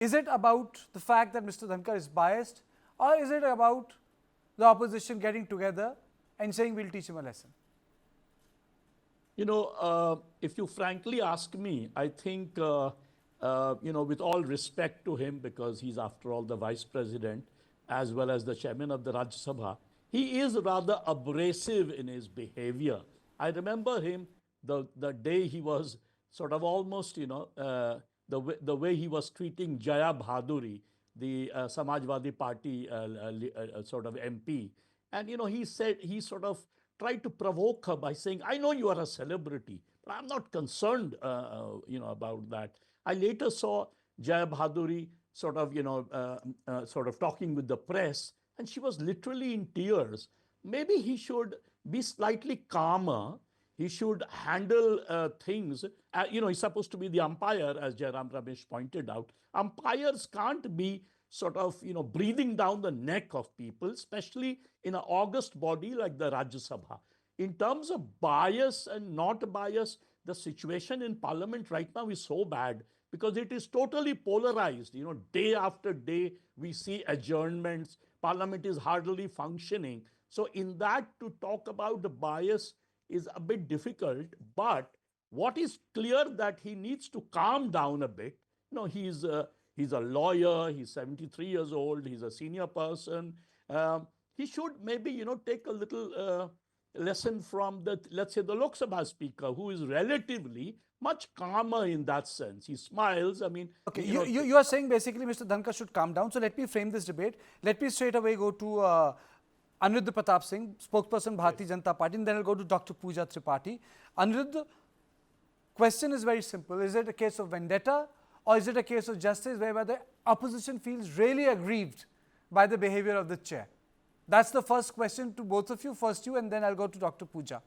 Is it about the fact that Mr. Dhankar is biased, or is it about the opposition getting together and saying we'll teach him a lesson? If you frankly ask me, I think, with all respect to him, because he's after all the vice president as well as the chairman of the Rajya Sabha, he is rather abrasive in his behavior. I remember him the day he was sort of almost, the way he was treating Jaya Bhaduri, the Samajwadi Party sort of MP. And, he sort of tried to provoke her by saying, I know you are a celebrity, but I'm not concerned, about that. I later saw Jaya Bhaduri sort of talking with the press, and she was literally in tears. Maybe he should be slightly calmer. He should handle things. He's supposed to be the umpire, as Jairam Ramesh pointed out. Umpires can't be sort of, breathing down the neck of people, especially in an august body like the Rajya Sabha. In terms of bias and not bias, the situation in parliament right now is so bad because it is totally polarized. Day after day, we see adjournments. Parliament is hardly functioning. So in that, to talk about the bias is a bit difficult. But what is clear that he needs to calm down a bit. He's a lawyer. He's 73 years old. He's a senior person. He should maybe take a little lesson from let's say the Lok Sabha speaker, who is relatively much calmer in that sense. He smiles. I mean, Okay, you are saying basically Mr. Dhankar should calm down. So let me frame this debate. Let me straight away go to Aniruddha Pratap Singh, spokesperson Bharatiya Janata Party, and then I'll go to Dr. Pooja Tripathi. Aniruddha, question is very simple. Is it a case of vendetta, or is it a case of justice whereby the opposition feels really aggrieved by the behavior of the chair? That's the first question to both of you. First you, and then I'll go to Dr. Pooja.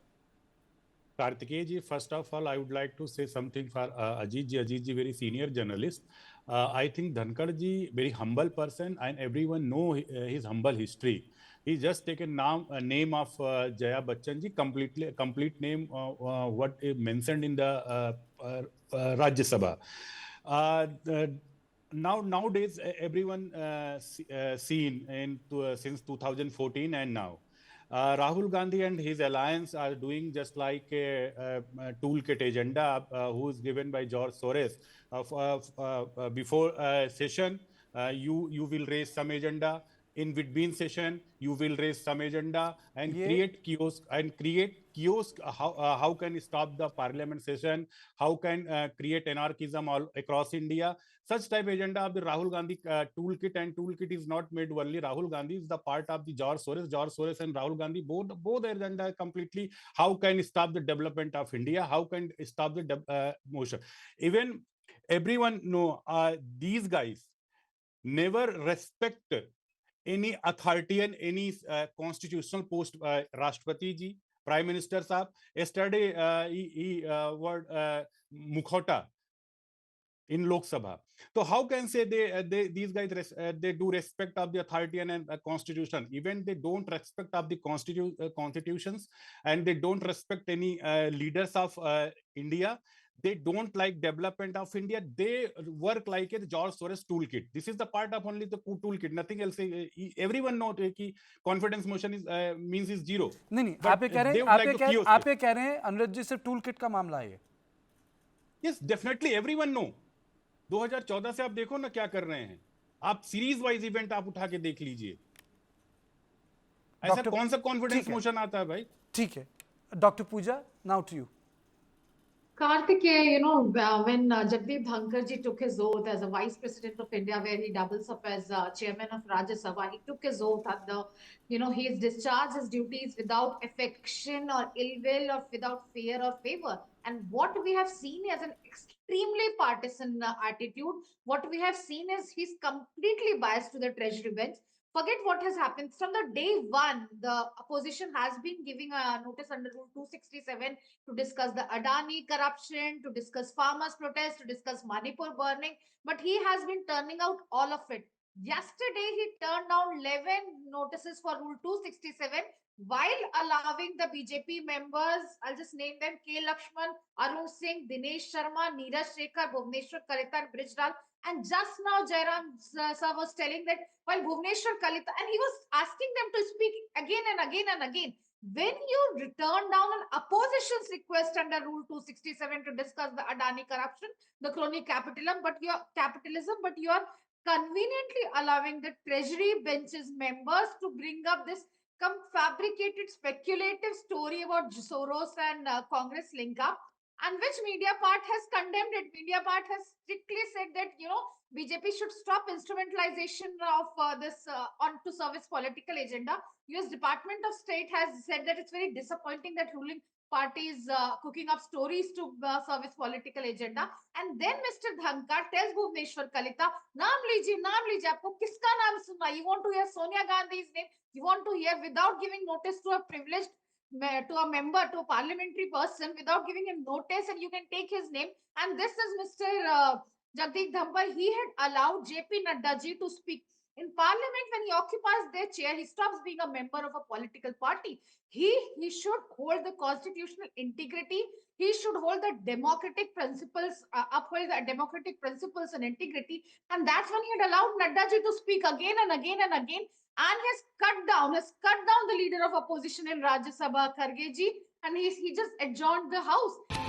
Kartikeya ji, first of all, I would like to say something for Ajit ji. Ajit ji, very senior journalist. I think Dhankar ji, very humble person, and everyone know his humble history. He just taken name of Jaya Bachchan ji, complete name, what mentioned in the Rajya Sabha. Nowadays, everyone seen since 2014 and now. Rahul Gandhi and his alliance are doing just like a toolkit agenda who is given by George Soros. Before session, you will raise some agenda. In between session, you will raise some agenda and create kiosk. How can stop the parliament session? How can create anarchism all across India? Such type agenda of the Rahul Gandhi toolkit, and toolkit is not made only Rahul Gandhi, is the part of the George Soros. George Soros and Rahul Gandhi both agenda completely. How can stop the development of India? How can stop the motion? Even everyone know these guys never respect any authority and any constitutional post. Rashtrapati ji, Prime Minister Saab, yesterday he were Mukhota in Lok Sabha. So how can say these guys they do respect of the authority and constitution? Even they don't respect of the constitutions, and they don't respect any leaders of India. They don't like development of India. They work like a George Soros toolkit. This is the part of only the toolkit. Nothing else. Everyone knows कि confidence motion is means is zero. नहीं But आप ये कह रहे हैं अनुराग जी सिर्फ tool kit का मामला है. Yes, definitely everyone know. 2014 से आप देखो ना क्या कर रहे हैं. आप सीरीज वाइज इवेंट आप उठा के देख लीजिए. ऐसा कौन सा कॉन्फिडेंस मोशन आता है भाई? ठीक है. Doctor Pooja, now to you. Kartikeya, when Jagdeep Dhankar ji took his oath as a Vice President of India, where he doubles up as Chairman of Rajya Sabha, he took his oath and he has discharged his duties without affection or ill will or without fear or favor. And what we have seen is an extremely partisan attitude. What we have seen is he's completely biased to the treasury bench. Forget what has happened. From the day one, the opposition has been giving a notice under Rule 267 to discuss the Adani corruption, to discuss farmers' protest, to discuss Manipur burning. But he has been turning out all of it. Yesterday, he turned down 11 notices for Rule 267 while allowing the BJP members, I'll just name them, K. Lakshman, Arun Singh, Dinesh Sharma, Neeraj Shekhar, Bhuvneshwar Karita, and Brijlal And just now, Jairam sir was telling that while Bhuvneshwar Kalita, and he was asking them to speak again and again and again. When you return down an opposition's request under Rule 267 to discuss the Adani corruption, the crony capitalism, but you are conveniently allowing the Treasury benches members to bring up this fabricated speculative story about Soros and Congress link up, and which media part has condemned it. Media part has strictly said that, BJP should stop instrumentalization of this on to service political agenda. US Department of State has said that it's very disappointing that ruling party is cooking up stories to service political agenda. And then Mr. Dhankar tells Bhuvneshwar Kalita, naam lijiye, aapko kiska naam sunna? You want to hear Sonia Gandhi's name? You want to hear without giving notice to a privileged to a member, to a parliamentary person, without giving him notice, and you can take his name. And this is Mr. Jagdeep Dhampal. He had allowed JP Nadda ji to speak in parliament. When he occupies their chair, he stops being a member of a political party. He should hold the constitutional integrity. He should hold the democratic principles, uphold the democratic principles and integrity. And that's when he had allowed Nadda ji to speak again and again and again, and has cut down the leader of opposition in Rajya Sabha, Kharge ji, and he just adjourned the house.